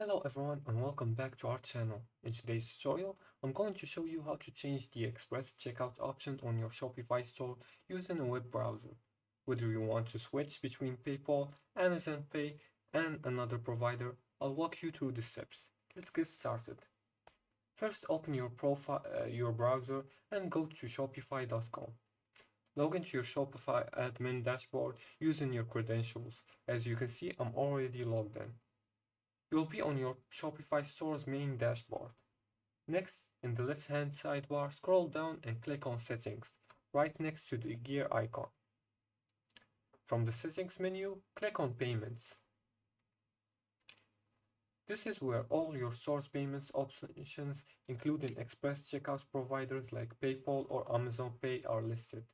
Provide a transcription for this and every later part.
Hello everyone and welcome back to our channel. In today's tutorial, I'm going to show you how to change the Express checkout option on your Shopify store using a web browser. Whether you want to switch between PayPal, Amazon Pay, and another provider, I'll walk you through the steps. Let's get started. First, open your browser and go to shopify.com. Log into your Shopify admin dashboard using your credentials. As you can see, I'm already logged in. You'll be on your Shopify store's main dashboard. Next, in the left-hand sidebar, scroll down and click on Settings, right next to the gear icon. From the Settings menu, click on Payments. This is where all your source payments options, including express checkout providers like PayPal or Amazon Pay, are listed.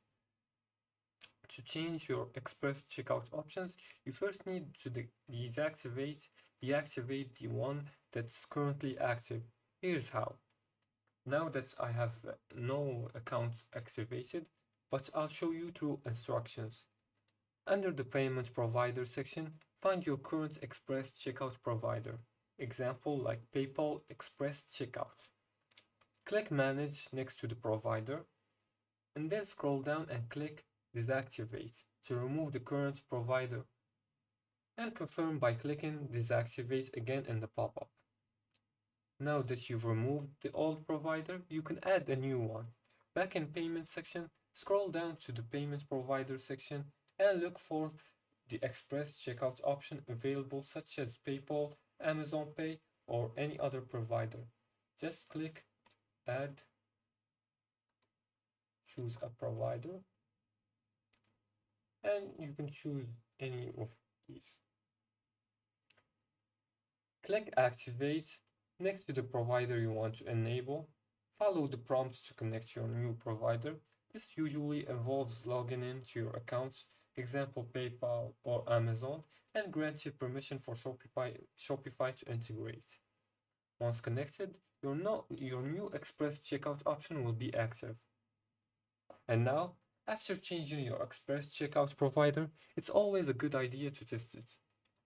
To change your express checkout options, you first need to deactivate the one that's currently active. Here's how. Now that I have no account activated, but I'll show you through instructions. Under the payment provider section, find your current express checkout provider. Example like PayPal Express Checkout. Click Manage next to the provider, and then scroll down and click Deactivate to remove the current provider, and confirm by clicking Deactivate again in the pop-up. Now that you've removed the old provider, you can add a new one. Back in Payment section, scroll down to the Payment Provider section and look for the Express Checkout option available, such as PayPal, Amazon Pay, or any other provider. Just click Add, choose a provider, and you can choose any of these. Click Activate next to the provider you want to enable. Follow the prompts to connect your new provider. This usually involves logging into your accounts, example PayPal or Amazon, and grant you permission for Shopify to integrate. Once connected, your new Express checkout option will be active. And now, after changing your Express checkout provider, it's always a good idea to test it.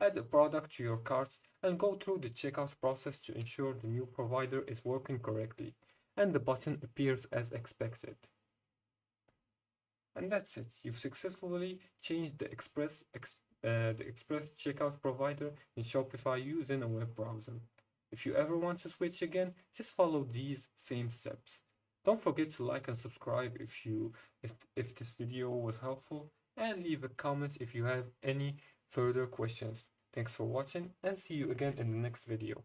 Add a product to your cart and go through the checkout process to ensure the new provider is working correctly and the button appears as expected. And that's it. You've successfully changed the Express checkout provider in Shopify using a web browser. If you ever want to switch again, just follow these same steps. Don't forget to like and subscribe if this video was helpful, and leave a comment if you have any further questions. Thanks for watching and see you again in the next video.